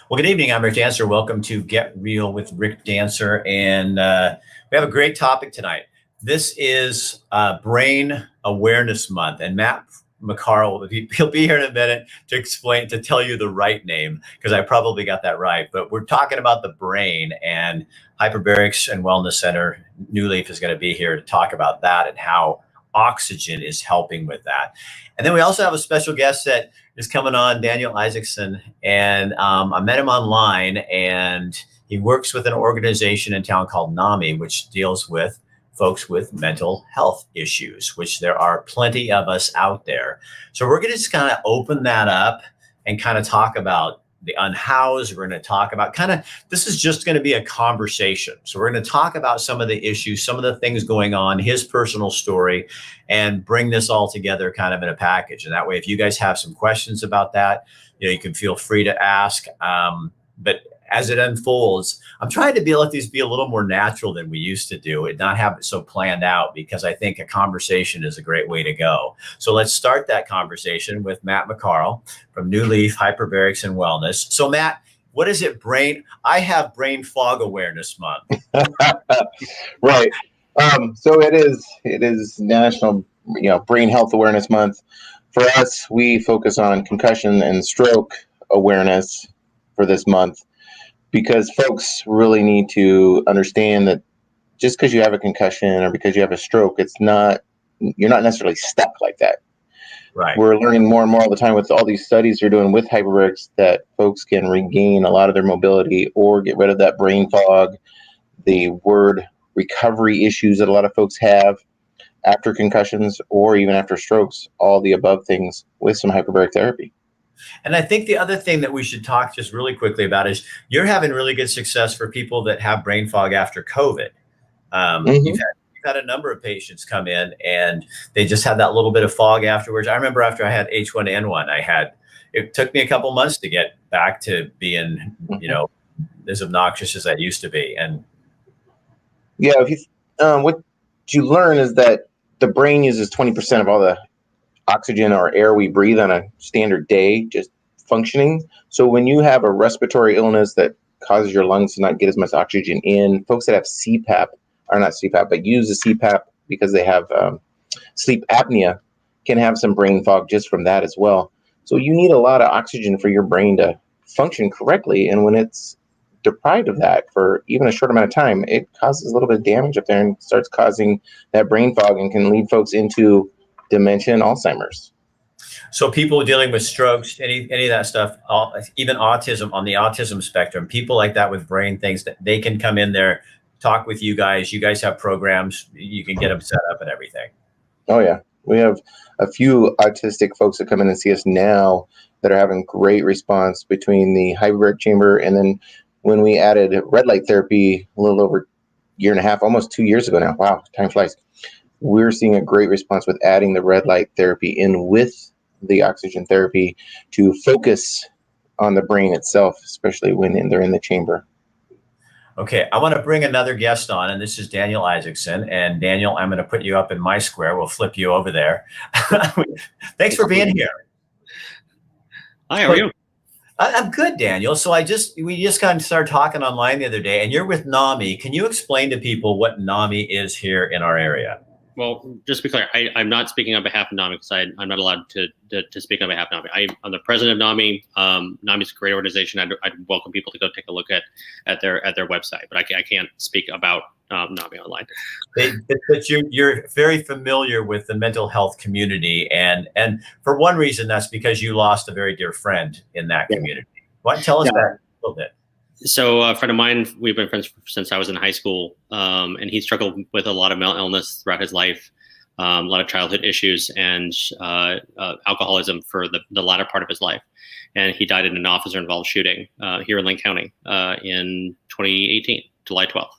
Well, good evening. I'm Rick Dancer. Welcome to Get Real with Rick Dancer. And we have a great topic tonight. This is Brain Awareness Month. And Matt McCarl, he'll be here in a minute to tell you the right name, because I probably got that right. But we're talking about the brain, and Hyperbarics and Wellness Center, New Leaf, is going to be here to talk about that and how oxygen is helping with that. And then we also have a special guest that is coming on, Daniel Isaacson. And I met him online, and he works with an organization in town called NAMI, which deals with folks with mental health issues, which there are plenty of us out there. So we're going to just kind of open that up and kind of talk about the unhoused. We're going to talk about this is just going to be a conversation. So we're going to talk about some of the issues, some of the things going on, his personal story, and bring this all together kind of in a package. And that way, if you guys have some questions about that, you can feel free to ask. But as it unfolds, I'm trying to let these be a little more natural than we used to do and not have it so planned out, because I think a conversation is a great way to go. So let's start that conversation with Matt McCarl from New Leaf Hyperbarics and Wellness. So Matt, what is it? I have Brain Fog Awareness Month. Right. So it is National, Brain Health Awareness Month. For us, we focus on concussion and stroke awareness for this month, because folks really need to understand that just because you have a concussion or because you have a stroke, you're not necessarily stuck like that. Right. We're learning more and more all the time with all these studies they're doing with hyperbarics that folks can regain a lot of their mobility or get rid of that brain fog, the word recovery issues that a lot of folks have after concussions or even after strokes, all the above things with some hyperbaric therapy. And I think the other thing that we should talk just really quickly about is you're having really good success for people that have brain fog after COVID. You've had a number of patients come in and they just had that little bit of fog afterwards. I remember after I had H1N1, it took me a couple months to get back to being, as obnoxious as I used to be. And yeah, what you learn is that the brain uses 20% of all the oxygen or air we breathe on a standard day, just functioning. So when you have a respiratory illness that causes your lungs to not get as much oxygen in, folks that have CPAP, or not CPAP, but use the CPAP because they have sleep apnea, can have some brain fog just from that as well. So you need a lot of oxygen for your brain to function correctly. And when it's deprived of that for even a short amount of time, it causes a little bit of damage up there and starts causing that brain fog and can lead folks into dementia and Alzheimer's. So people dealing with strokes, any of that stuff, even autism, on the autism spectrum, people like that with brain things, that they can come in there, talk with you guys. You guys have programs, you can get them set up and everything. Oh yeah. We have a few autistic folks that come in and see us now that are having great response between the hyperbaric chamber. And then when we added red light therapy a little over a year and a half, almost 2 years ago now. Wow, time flies. We're seeing a great response with adding the red light therapy in with the oxygen therapy to focus on the brain itself, especially when they're in the chamber. Okay, I want to bring another guest on, and this is Daniel Isaacson. And Daniel, I'm going to put you up in my square. We'll flip you over there. Thanks for being here. Hi, how are you? I'm good, Daniel. So we just kind of started talking online the other day, and you're with NAMI. Can you explain to people what NAMI is here in our area? Well, just to be clear, I'm not speaking on behalf of NAMI because I'm not allowed to speak on behalf of NAMI. I'm the president of NAMI. NAMI is a great organization. I'd welcome people to go take a look at their website, but I can't speak about NAMI online. But you're very familiar with the mental health community, and for one reason, that's because you lost a very dear friend in that community. Why don't you tell us that a little bit? So a friend of mine, we've been friends since I was in high school, and he struggled with a lot of mental illness throughout his life, a lot of childhood issues, and alcoholism for the latter part of his life. And he died in an officer-involved shooting here in Lane County in 2018, July 12th.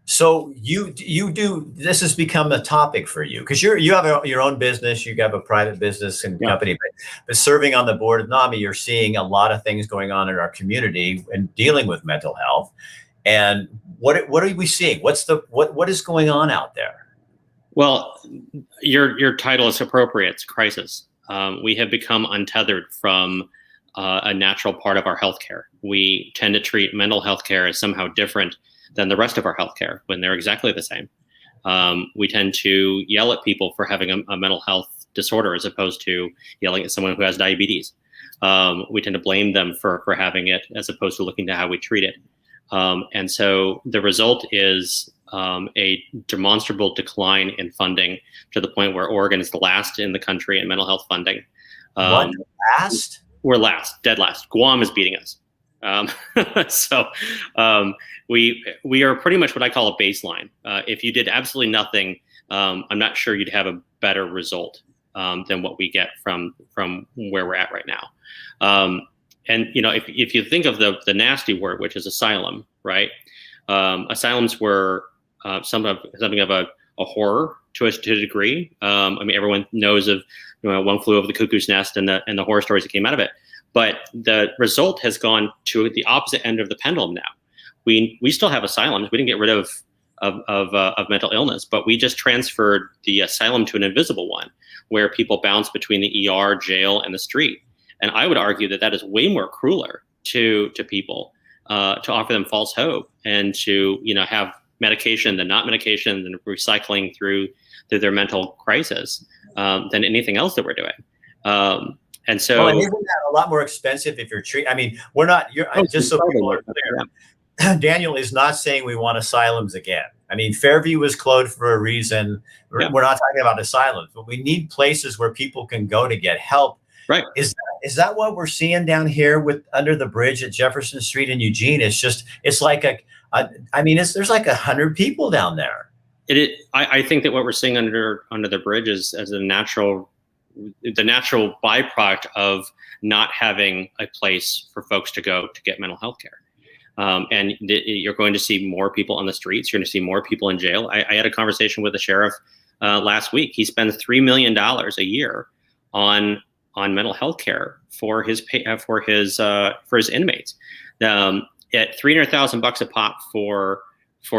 So this has become a topic for you because you have your own business, you have a private business and company, but serving on the board of NAMI, you're seeing a lot of things going on in our community and dealing with mental health. And what are we seeing? What is going on out there? Well, your title is appropriate. It's crisis. We have become untethered from a natural part of our healthcare. We tend to treat mental health care as somehow different than the rest of our healthcare when they're exactly the same. We tend to yell at people for having a mental health disorder as opposed to yelling at someone who has diabetes. We tend to blame them for having it as opposed to looking to how we treat it. And so the result is a demonstrable decline in funding to the point where Oregon is the last in the country in mental health funding. What, last? We're last, dead last. Guam is beating us. So we are pretty much what I call a baseline. If you did absolutely nothing, I'm not sure you'd have a better result than what we get from where we're at right now. And if you think of the nasty word, which is asylum, right? Asylums were something of a horror to a degree. I mean, everyone knows of One Flew Over the Cuckoo's Nest and the horror stories that came out of it. But the result has gone to the opposite end of the pendulum now. We still have asylums. We didn't get rid of mental illness, but we just transferred the asylum to an invisible one, where people bounce between the ER, jail, and the street. And I would argue that is way more crueler to people, to offer them false hope and to have medication than not medication, than recycling through their mental crisis than anything else that we're doing. And so, and isn't that a lot more expensive if you're treating? I mean, we're not. Just so people are clear, Daniel is not saying we want asylums again. I mean, Fairview was closed for a reason. We're not talking about asylums, but we need places where people can go to get help. Right. Is that what we're seeing down here with under the bridge at Jefferson Street in Eugene? It's like there's like 100 people down there. I think that what we're seeing under the bridge is the natural byproduct of not having a place for folks to go to get mental health care. And you're going to see more people on the streets. You're going to see more people in jail. I had a conversation with the sheriff last week. He spends $3 million a year on mental health care for his inmates. At $300,000 a pop for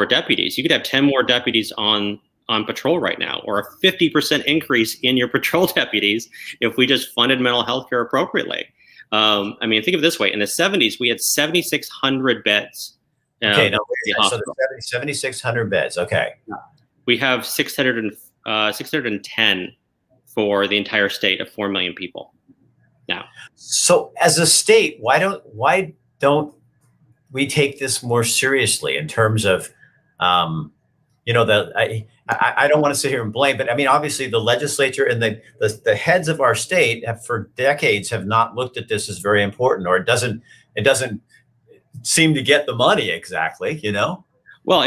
deputies, you could have 10 more deputies on patrol right now, or a 50% increase in your patrol deputies if we just funded mental health care appropriately. I mean, think of it this way. In the 70s, we had 7,600 beds. Okay, so 7,600 beds. Okay. We have 610 for the entire state of 4 million people now. So as a state, why don't we take this more seriously in terms of, I don't want to sit here and blame, but I mean, obviously the legislature and the heads of our state for decades have not looked at this as very important, or it doesn't seem to get the money exactly, Well,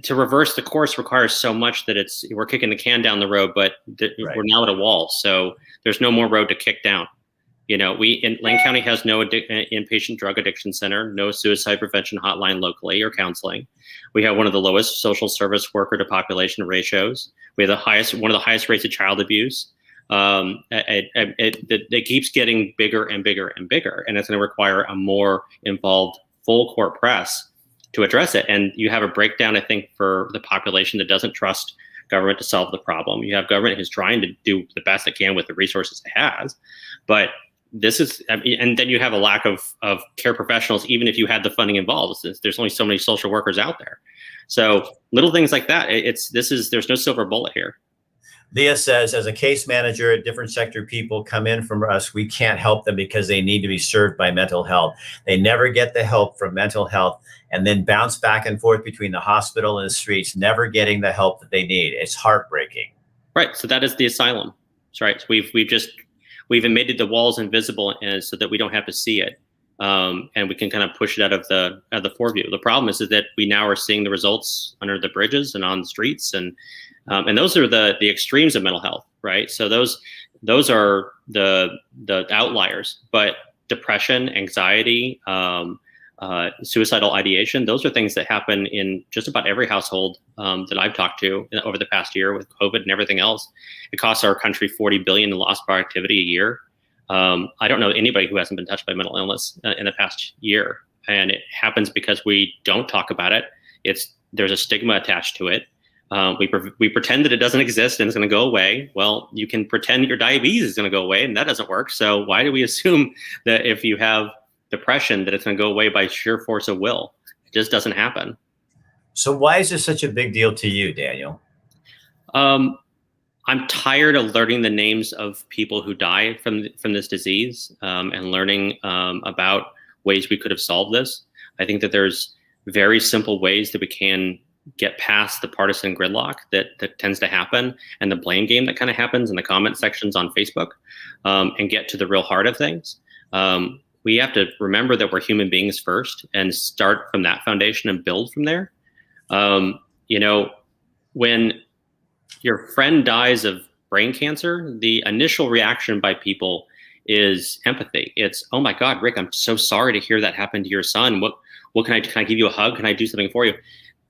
to reverse the course requires so much that we're kicking the can down the road, but we're now at a wall. So there's no more road to kick down. Lane County has no inpatient drug addiction center, no suicide prevention hotline locally or counseling. We have one of the lowest social service worker to population ratios. We have one of the highest rates of child abuse. It keeps getting bigger and bigger and bigger, and it's going to require a more involved full court press to address it. And you have a breakdown, I think, for the population that doesn't trust government to solve the problem. You have government who's trying to do the best it can with the resources it has, but and then you have a lack of care professionals, even if you had the funding involved. There's only so many social workers out there. So little things like that. There's no silver bullet here. Leah says, as a case manager at different sector people come in from us, we can't help them because they need to be served by mental health. They never get the help from mental health and then bounce back and forth between the hospital and the streets, never getting the help that they need. It's heartbreaking. Right. So that is the asylum. That's right. So we've made the walls invisible so that we don't have to see it. And we can kind of push it out of the foreview. The problem is that we now are seeing the results under the bridges and on the streets, and those are the extremes of mental health, right? So those are the outliers. But depression, anxiety, suicidal ideation, those are things that happen in just about every household that I've talked to over the past year with COVID and everything else. It costs our country $40 billion in lost productivity a year. I don't know anybody who hasn't been touched by mental illness in the past year, and it happens because we don't talk about it. There's a stigma attached to it. We pretend that it doesn't exist and it's going to go away. Well, you can pretend that your diabetes is going to go away, and that doesn't work. So why do we assume that if you have depression that it's going to go away by sheer force of will? It just doesn't happen. So why is this such a big deal to you, Daniel? I'm tired of learning the names of people who die from this disease, and learning about ways we could have solved this. I think that there's very simple ways that we can get past the partisan gridlock that tends to happen, and the blame game that kind of happens in the comment sections on Facebook, and get to the real heart of things. We have to remember that we're human beings first and start from that foundation and build from there. When your friend dies of brain cancer, the initial reaction by people is empathy. It's, oh my God, Rick, I'm so sorry to hear that happen to your son. What can I give you a hug? Can I do something for you?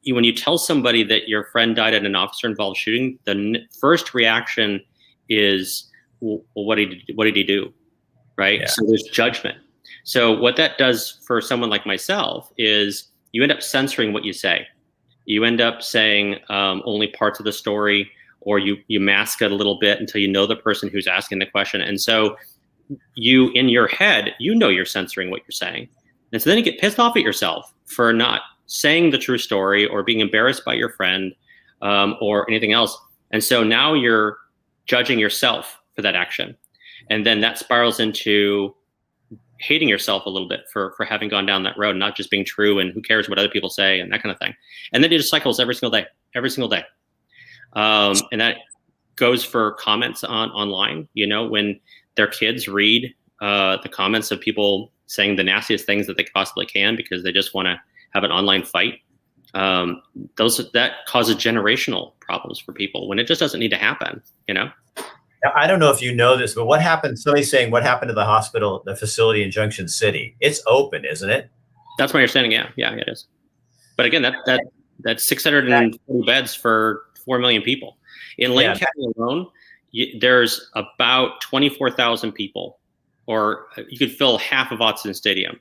When you tell somebody that your friend died at an officer-involved shooting, the first reaction is, well, what did he do? Right? Yeah. So there's judgment. So what that does for someone like myself is you end up censoring what you say. You end up saying only parts of the story, or you mask it a little bit until you know the person who's asking the question. And so you, in your head, you're censoring what you're saying. And so then you get pissed off at yourself for not saying the true story, or being embarrassed by your friend, or anything else. And so now you're judging yourself for that action. And then that spirals into hating yourself a little bit for having gone down that road, not just being true and who cares what other people say and that kind of thing. And then it just cycles every single day. And that goes for comments online, when their kids read the comments of people saying the nastiest things that they possibly can because they just want to have an online fight. That causes generational problems for people when it just doesn't need to happen, Now, I don't know if you know this, but what happened? Somebody's saying what happened to the hospital, the facility in Junction City? It's open, isn't it? That's my understanding. Yeah, it is. But again, that's 640 beds for 4 million people. In Lane County alone, there's about 24,000 people, or you could fill half of Autzen Stadium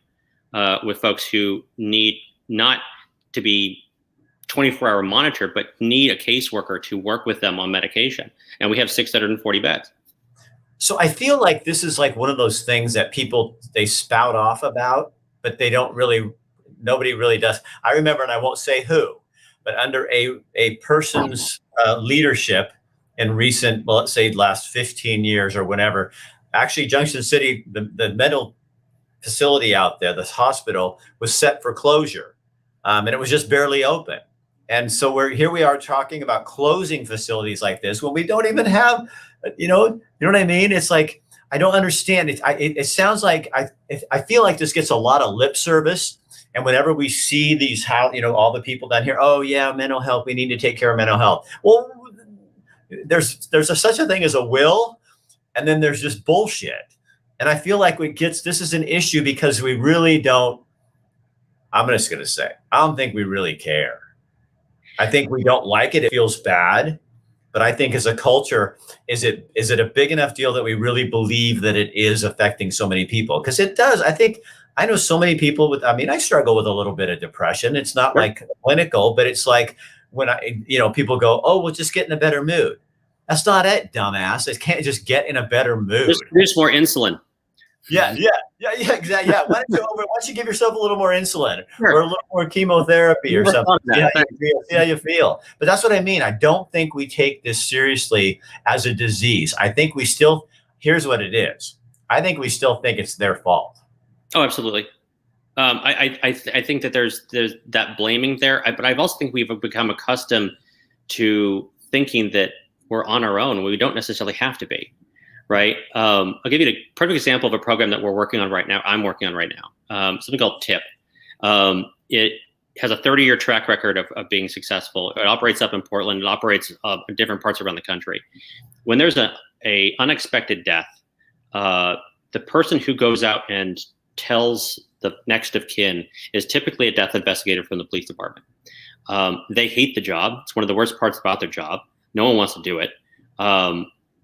with folks who need not to be 24-hour monitored, but need a caseworker to work with them on medication. And we have 640 beds. So I feel like this is like one of those things that people, they spout off about, but nobody really does. I remember, and I won't say who, but under a person's leadership in recent, well, let's say last 15 years or whenever, actually Junction City, the mental facility out there, this hospital, was set for closure. And it was just barely open. And so we are talking about closing facilities like this when we don't even have, you know what I mean? It's like, I don't understand. It sounds like, I feel like this gets a lot of lip service. And whenever we see these, all the people down here, oh yeah, mental health, we need to take care of mental health. Well, there's such a thing as a will, and then there's just bullshit. And I feel like this is an issue because we really don't, I'm just going to say, I don't think we really care. I think we don't like it. It feels bad. But I think as a culture, is it a big enough deal that we really believe that it is affecting so many people? Because it does. I know so many people I struggle with a little bit of depression. It's not like clinical, but it's like when people go, oh, we'll just get in a better mood. That's not it, dumbass. It can't just get in a better mood. There's more insulin. Yeah, exactly. Yeah. Why don't you give yourself a little more insulin or a little more chemotherapy or something? Yeah, you feel. But that's what I mean. I don't think we take this seriously as a disease. I think here's what it is. I think we still think it's their fault. Oh, absolutely. I think that there's that blaming there, but I also think we've become accustomed to thinking that we're on our own when we don't necessarily have to be. Right. I'll give you a perfect example of a program that we're working on right now. I'm working on right now. Something called TIP. It has a 30-year track record of being successful. It operates up in Portland. It operates in different parts around the country. When there's a unexpected death, the person who goes out and tells the next of kin is typically a death investigator from the police department. They hate the job. It's one of the worst parts about their job. No one wants to do it.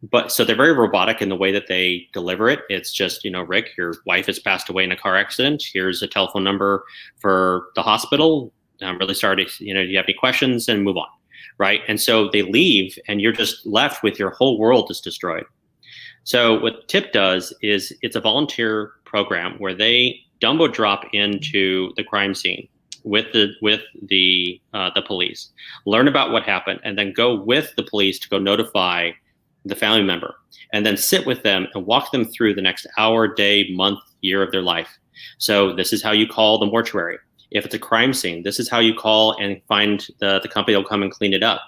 But so they're very robotic in the way that they deliver it. It's just, Rick, your wife has passed away in a car accident. Here's a telephone number for the hospital. I'm really sorry. Do you have any questions? And move on. right? And so they leave, and you're just left with your whole world is destroyed. So what TIP does is it's a volunteer program where they Dumbo drop into the crime scene with the police, learn about what happened, and then go with the police to go notify the family member, and then sit with them and walk them through the next hour, day, month, year of their life. So this is how you call the mortuary. If it's a crime scene, this is how you call and find the company that will come and clean it up.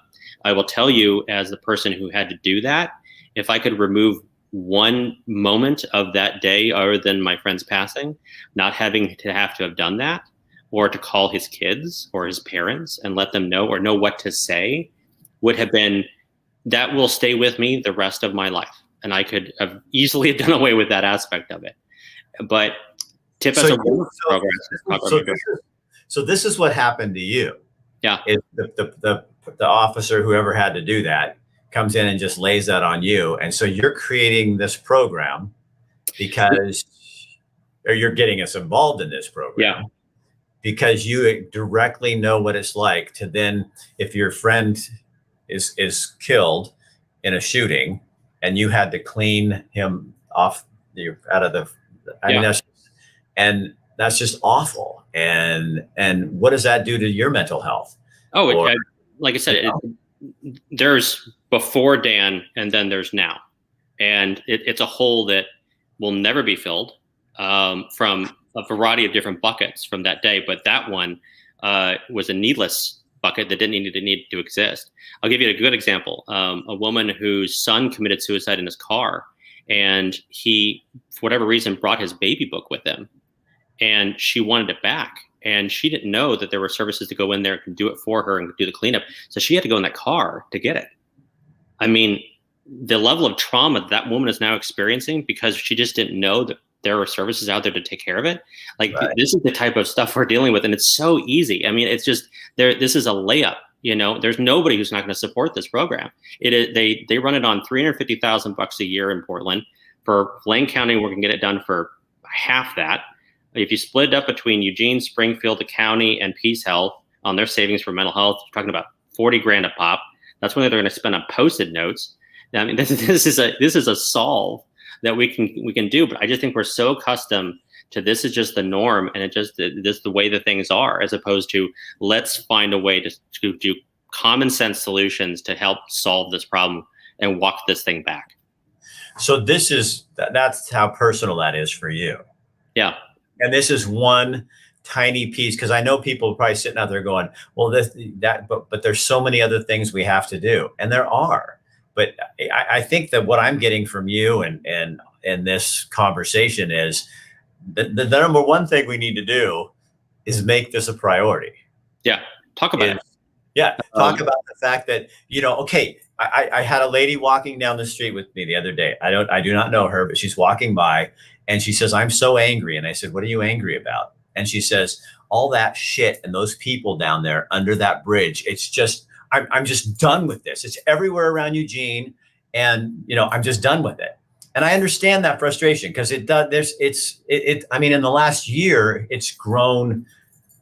I will tell you, as the person who had to do that, if I could remove one moment of that day other than my friend's passing, not having to have done that, or to call his kids or his parents and let them know or know what to say, would have been, that will stay with me the rest of my life. And I could have easily done away with that aspect of it. But TIP as a program. So this is what happened to you. Yeah. The officer, whoever had to do that, comes in and just lays that on you. And so you're creating this program because, or you're getting us involved in this program. Yeah. Because you directly know what it's like to then, if your friend is killed in a shooting and you had to clean him off out of the, I mean, that's just awful. And what does that do to your mental health? Oh, like I said, there's before Dan and then there's now. And it's a hole that will never be filled from a variety of different buckets from that day. But that one was a needless bucket that didn't need to exist. I'll give you a good example. A woman whose son committed suicide in his car, and he, for whatever reason, brought his baby book with him, and she wanted it back. And she didn't know that there were services to go in there and do it for her and do the cleanup. So she had to go in that car to get it. I mean, the level of trauma that woman is now experiencing because she just didn't know that there are services out there to take care of it. Like, right. This is the type of stuff we're dealing with, and it's so easy. I mean, it's just there. This is a layup. You know, there's nobody who's not going to support this program. It is, they run it on $350,000 a year in Portland. For Lane County, we're going to get it done for half that. If you split it up between Eugene, Springfield, the county, and Peace Health on their savings for mental health, you're talking about $40,000 a pop. That's what they're going to spend on Post-it notes. I mean, this is a solve that we can do, but I just think we're so accustomed to this is just the norm, and this is the way that things are, as opposed to let's find a way to do common sense solutions to help solve this problem and walk this thing back. So that's how personal that is for you. Yeah. And this is one tiny piece, because I know people are probably sitting out there going, well, but there's so many other things we have to do. And there are. But I think that what I'm getting from you and this conversation is the number one thing we need to do is make this a priority. Yeah. Talk about it. Yeah. Talk about the fact that, okay, I had a lady walking down the street with me the other day. I do not know her, but she's walking by and she says, I'm so angry. And I said, what are you angry about? And she says, all that shit and those people down there under that bridge. It's just, I'm just done with this. It's everywhere around Eugene. And, I'm just done with it. And I understand that frustration because it does. I mean, in the last year, it's grown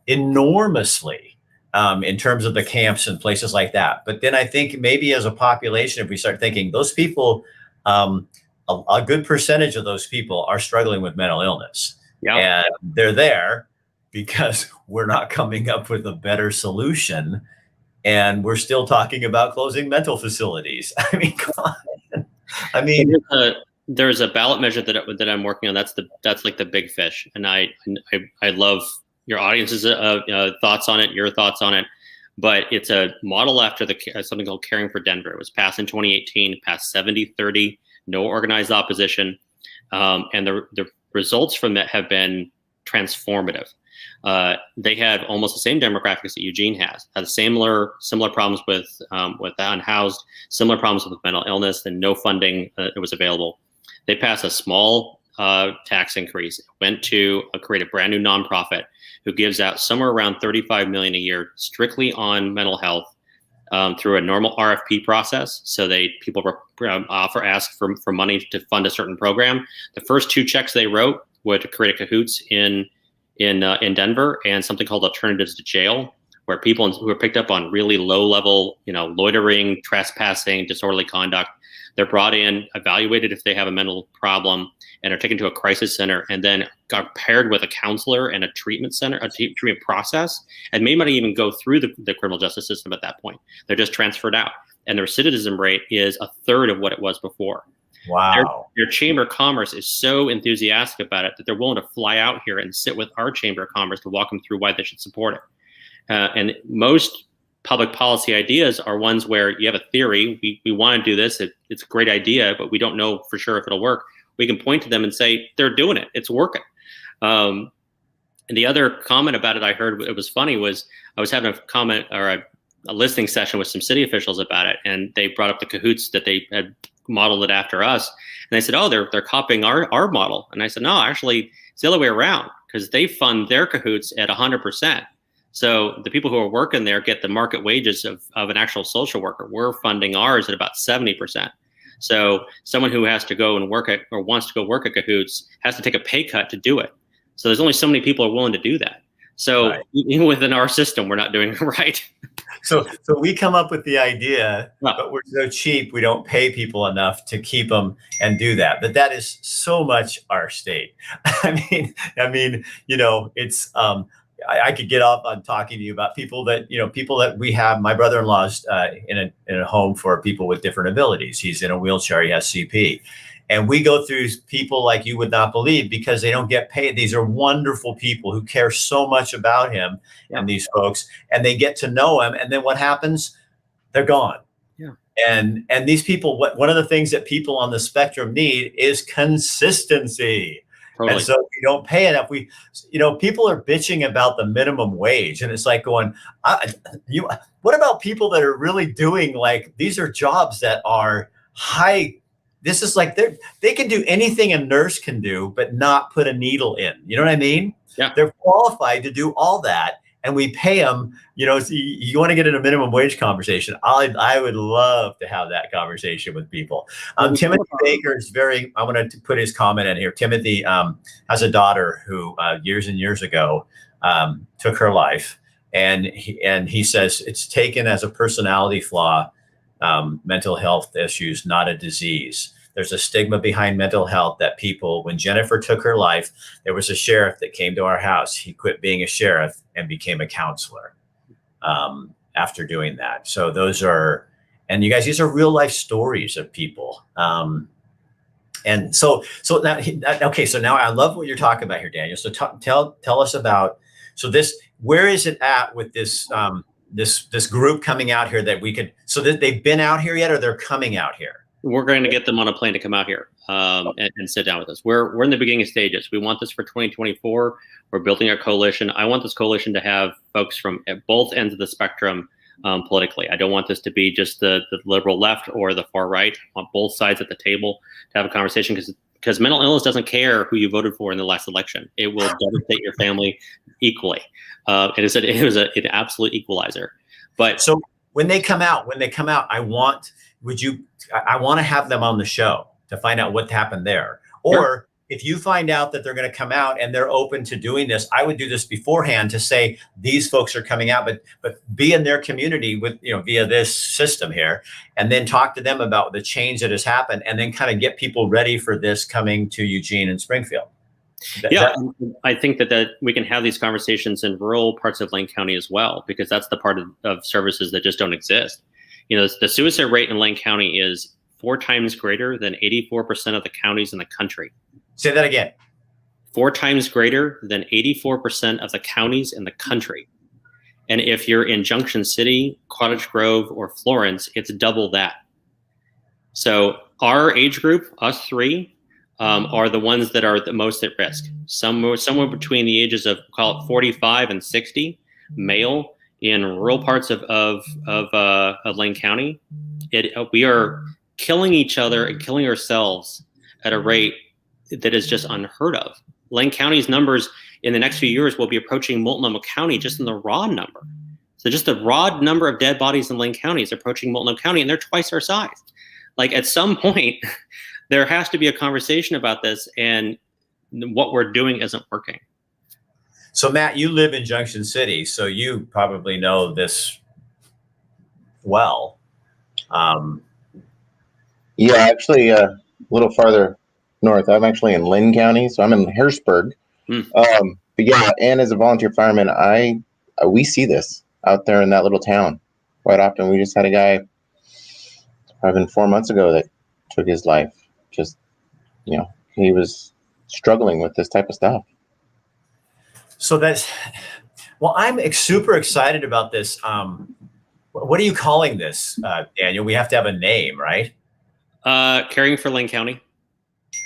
enormously in terms of the camps and places like that. But then I think maybe as a population, if we start thinking those people, a good percentage of those people are struggling with mental illness. Yeah. And they're there because we're not coming up with a better solution. And we're still talking about closing mental facilities. I mean, come on. I mean, there's a ballot measure that I'm working on. That's like the big fish, and I love your audience's thoughts on it, your thoughts on it. But it's a model after something called Caring for Denver. It was passed in 2018, passed 70-30, no organized opposition, and the results from that have been transformative. They have almost the same demographics that Eugene has similar problems with the unhoused, similar problems with mental illness, and no funding that was available. They passed a small tax increase, went to create a brand new nonprofit who gives out somewhere around $35 million a year strictly on mental health through a normal RFP process. So people ask for money to fund a certain program. The first 2 checks they wrote were to create a cahoots in Denver and something called Alternatives to Jail, where people who are picked up on really low level, loitering, trespassing, disorderly conduct, they're brought in, evaluated if they have a mental problem, and are taken to a crisis center, and then got paired with a counselor and a treatment center, a treatment process, and may not even go through the criminal justice system at that point. They're just transferred out. And the recidivism rate is a third of what it was before. Wow. Their Chamber of Commerce is so enthusiastic about it that they're willing to fly out here and sit with our Chamber of Commerce to walk them through why they should support it. And most public policy ideas are ones where you have a theory, we want to do this, it's a great idea, but we don't know for sure if it'll work. We can point to them and say, they're doing it, it's working. And the other comment about it I heard, it was funny, was I was having a comment or a listening session with some city officials about it, and they brought up the cahoots that they had modeled it after us. And they said, oh, they're copying our model. And I said, no, actually, it's the other way around, because they fund their cahoots at 100%. So the people who are working there get the market wages of an actual social worker. We're funding ours at about 70%. So someone who has to go and work at, or wants to go work at Cahoots, has to take a pay cut to do it. So there's only so many people are willing to do that. So Right. Even within our system, we're not doing it right. So we come up with the idea, Well, but we're so cheap, we don't pay people enough to keep them and do that. But that is so much our state. I mean, it's I could get off on talking to you about people that we have. My brother-in-law's in a home for people with different abilities. He's in a wheelchair. He has CP. And we go through people like you would not believe, because they don't get paid. These are wonderful people who care so much about him and these folks, and they get to know him. And then what happens? They're gone. Yeah. And these people, one of the things that people on the spectrum need is consistency. totally. And so if we don't pay enough, people are bitching about the minimum wage, and it's like going, what about people that are really doing, like, these are jobs that are high. This is like they can do anything a nurse can do, but not put a needle in. You know what I mean? Yeah. They're qualified to do all that, and we pay them. So you want to get in a minimum wage conversation? I would love to have that conversation with people. Timothy Baker is I want to put his comment in here. Timothy has a daughter who years and years ago took her life, and he says it's taken as a personality flaw. Mental health issues, not a disease. There's a stigma behind mental health that when Jennifer took her life, there was a sheriff that came to our house. He quit being a sheriff and became a counselor after doing that. So and you guys, these are real life stories of people. And so now, okay, so now I love what you're talking about here, Daniel. So tell us about, where is it at with this, this group coming out here that we could, so that they've been out here yet, or they're coming out here? We're going to get them on a plane to come out here and sit down with us. We're in the beginning stages. We want this for 2024. We're building our coalition. I want this coalition to have folks from at both ends of the spectrum politically. I don't want this to be just the liberal left or the far right. I want both sides at the table to have a conversation, because mental illness doesn't care who you voted for in the last election. It will devastate your family equally. It was an absolute equalizer. But so when they come out, I want to have them on the show to find out what happened there. Or Sure. If you find out that they're going to come out and they're open to doing this, I would do this beforehand to say, these folks are coming out, but be in their community with, via this system here, and then talk to them about the change that has happened, and then kind of get people ready for this coming to Eugene and Springfield. I think that we can have these conversations in rural parts of Lane County as well, because that's the part of services that just don't exist. The suicide rate in Lane County is 4 times greater than 84% of the counties in the country. Say that again. 4 times greater than 84% of the counties in the country. And if you're in Junction City, Cottage Grove, or Florence, it's double that. So our age group, us three, are the ones that are the most at risk. Somewhere between the ages of, call it 45 and 60, male, in rural parts of Lane County. We are killing each other and killing ourselves at a rate that is just unheard of. Lane County's numbers in the next few years will be approaching Multnomah County just in the raw number. So just the raw number of dead bodies in Lane County is approaching Multnomah County, and they're twice our size. Like, at some point, there has to be a conversation about this, and what we're doing isn't working. So Matt, you live in Junction City, so you probably know this well. Um, Yeah, actually, a little farther north. I'm actually in Lynn County, so I'm in Harrisburg. Hmm. But yeah, and as a volunteer fireman, we see this out there in that little town quite often. We just had a guy, probably 4 months ago, that took his life. Just, he was struggling with this type of stuff. so well, I'm super excited about this. What are you calling this, Daniel? We have to have a name, right? Caring for Lane County.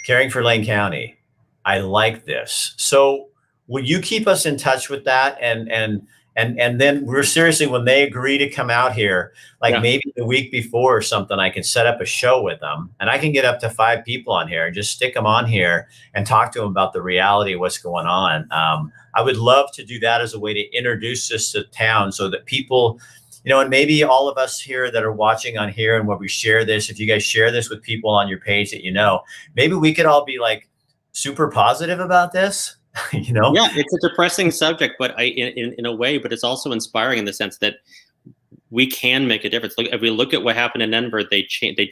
Caring for Lane County. I like this. So will you keep us in touch with that? And then we're seriously, when they agree to come out here, like maybe the week before or something, I can set up a show with them and I can get up to 5 people on here and just stick them on here and talk to them about the reality of what's going on. I would love to do that as a way to introduce this to town so that people, and maybe all of us here that are watching on here and where we share this, if you guys share this with people on your page that maybe we could all be like super positive about this. Yeah, it's a depressing subject, but in a way, but it's also inspiring in the sense that we can make a difference. If we look at what happened in Denver, they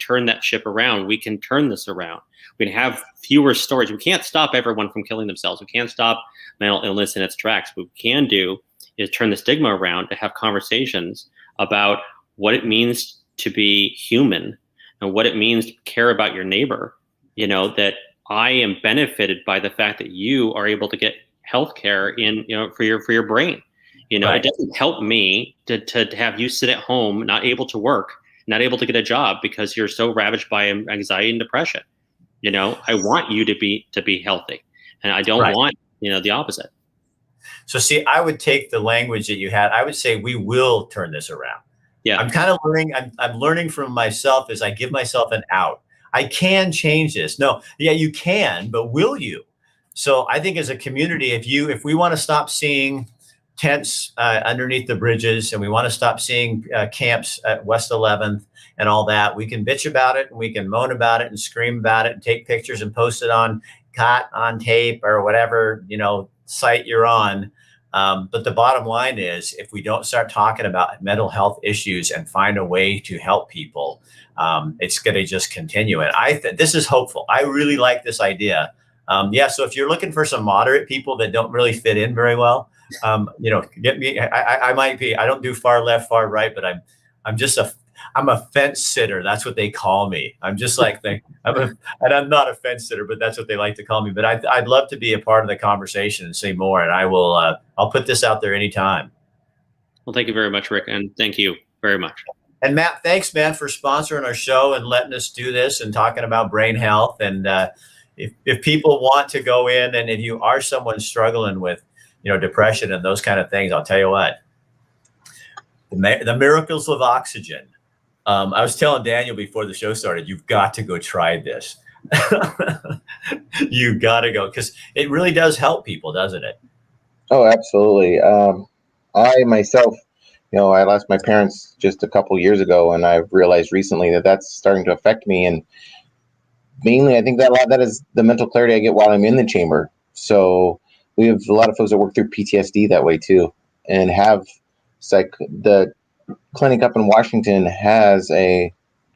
turned that ship around. We can turn this around. We can have fewer stories. We can't stop everyone from killing themselves. We can't stop mental illness in its tracks. What we can do is turn the stigma around to have conversations about what it means to be human and what it means to care about your neighbor. That I am benefited by the fact that you are able to get health care for your brain. Right. It doesn't help me to have you sit at home, not able to work, not able to get a job because you're so ravaged by anxiety and depression. I want you to be healthy, and I don't want the opposite. So see, I would take the language that you had. I would say we will turn this around. Yeah, I'm kind of learning. I'm learning from myself as I give myself an out. I can change this. No, yeah, you can, but will you? So I think as a community, if we want to stop seeing tents underneath the bridges and we want to stop seeing camps at West 11th and all that, we can bitch about it and we can moan about it and scream about it and take pictures and post it on tape or whatever, site you're on. But the bottom line is, if we don't start talking about mental health issues and find a way to help people, it's going to just continue. And this is hopeful. I really like this idea. So if you're looking for some moderate people that don't really fit in very well, get me. I might be. I don't do far left, far right, but I'm a fence sitter. That's what they call me. I'm just like and I'm not a fence sitter, but that's what they like to call me. But I'd love to be a part of the conversation and say more. And I will. I'll put this out there anytime. Well, thank you very much, Rick, and thank you very much. And Matt, thanks, man, for sponsoring our show and letting us do this and talking about brain health. And if people want to go in, and if you are someone struggling with, depression and those kind of things, I'll tell you what. The miracles of oxygen. I was telling Daniel before the show started, you've got to go try this. You've got to go, because it really does help people, doesn't it? Oh, absolutely. I myself, I lost my parents just a couple years ago, and I've realized recently that that's starting to affect me. And mainly, I think that a lot of that is the mental clarity I get while I'm in the chamber. So we have a lot of folks that work through PTSD that way too, and have the clinic up in Washington has a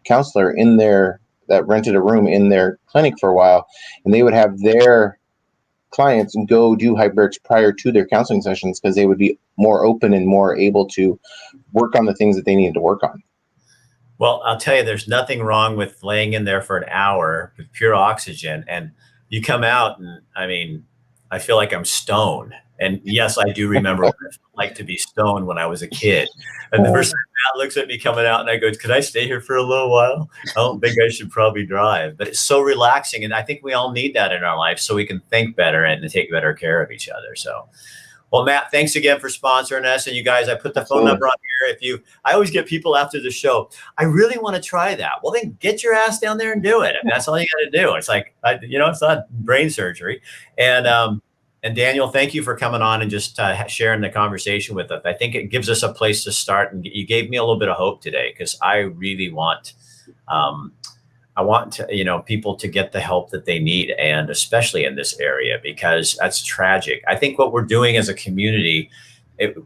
counselor in there that rented a room in their clinic for a while, and they would have their clients go do hyperbarics prior to their counseling sessions because they would be more open and more able to work on the things that they needed to work on. Well, I'll tell you, there's nothing wrong with laying in there for an hour with pure oxygen, and you come out, and I feel like I'm stoned. And yes, I do remember what it felt like to be stoned when I was a kid. And the first time Matt looks at me coming out, and I go, "Could I stay here for a little while? I don't think I should probably drive." But it's so relaxing, and I think we all need that in our life so we can think better and take better care of each other. So, well, Matt, thanks again for sponsoring us. And you guys, I put the phone number on here. I always get people after the show, I really want to try that. Well, then get your ass down there and do it. That's all you got to do. It's like, it's not brain surgery. And Daniel, thank you for coming on and just sharing the conversation with us. I think it gives us a place to start. And you gave me a little bit of hope today, because I really want I want to, people to get the help that they need, and especially in this area, because that's tragic. I think what we're doing as a community,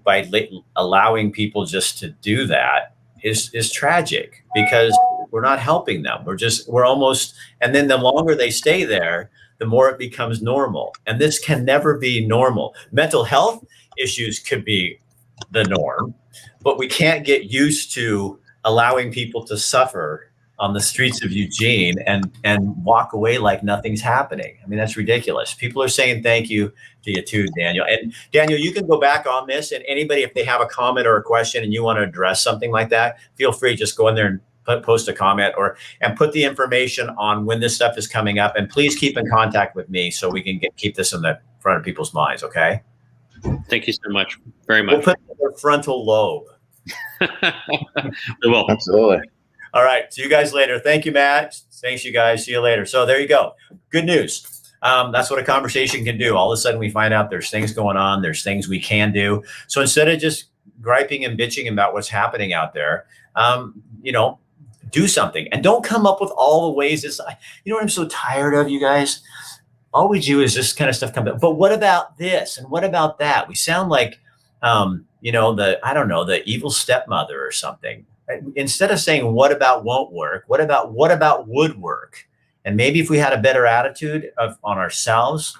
by allowing people just to do that, is tragic, because we're not helping them. We're almost, and then the longer they stay there, the more it becomes normal. And this can never be normal. Mental health issues could be the norm, but we can't get used to allowing people to suffer on the streets of Eugene and walk away like nothing's happening. I mean, that's ridiculous. People are saying thank you to you too, Daniel. And Daniel, you can go back on this, and anybody, if they have a comment or a question and you want to address something like that, feel free, just go in there and post a comment and put the information on when this stuff is coming up. And please keep in contact with me so we can keep this in the front of people's minds. Okay. Thank you so much. Very much. We'll put the frontal lobe. We will. Absolutely. All right. See you guys later. Thank you, Matt. Thanks, you guys. See you later. So there you go. Good news. That's what a conversation can do. All of a sudden we find out there's things going on. There's things we can do. So instead of just griping and bitching about what's happening out there, do something, and don't come up with all the ways. What I'm so tired of, you guys? All we do is this kind of stuff come up. But what about this? And what about that? We sound like, the evil stepmother or something. Instead of saying, what about won't work? What about would work? And maybe if we had a better attitude on ourselves,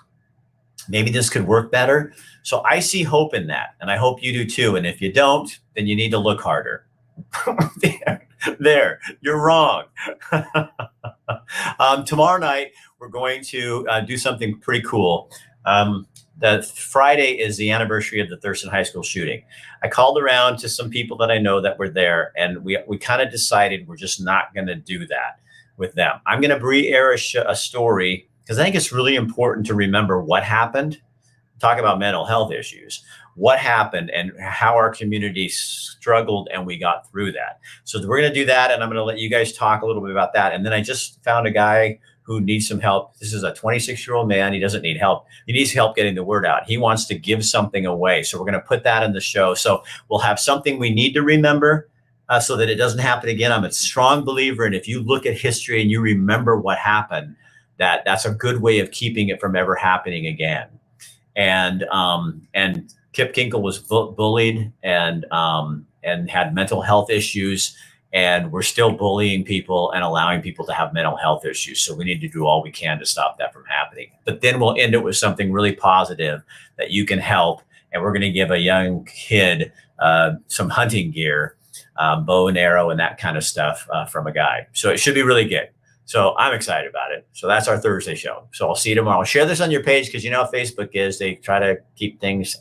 maybe this could work better. So I see hope in that. And I hope you do too. And if you don't, then you need to look harder. There, you're wrong. Tomorrow night, we're going to do something pretty cool. The Friday is the anniversary of the Thurston High School shooting. I called around to some people that I know that were there, and we kind of decided we're just not going to do that with them. I'm going to re-air a story, because I think it's really important to remember what happened. Talk about mental health issues. What happened and how our community struggled, and we got through that. So we're going to do that, and I'm going to let you guys talk a little bit about that. And then I just found a guy who needs some help. This is a 26-year-old man. He doesn't need help. He needs help getting the word out. He wants to give something away. So we're going to put that in the show. So we'll have something we need to remember so that it doesn't happen again. I'm a strong believer. And if you look at history and you remember what happened, that's a good way of keeping it from ever happening again. And Kip Kinkle was bullied and had mental health issues, and we're still bullying people and allowing people to have mental health issues. So we need to do all we can to stop that from happening. But then we'll end it with something really positive that you can help. And we're going to give a young kid some hunting gear, bow and arrow and that kind of stuff from a guy. So it should be really good. So I'm excited about it. So that's our Thursday show. So I'll see you tomorrow. Share this on your page, because you know how Facebook is. They try to keep things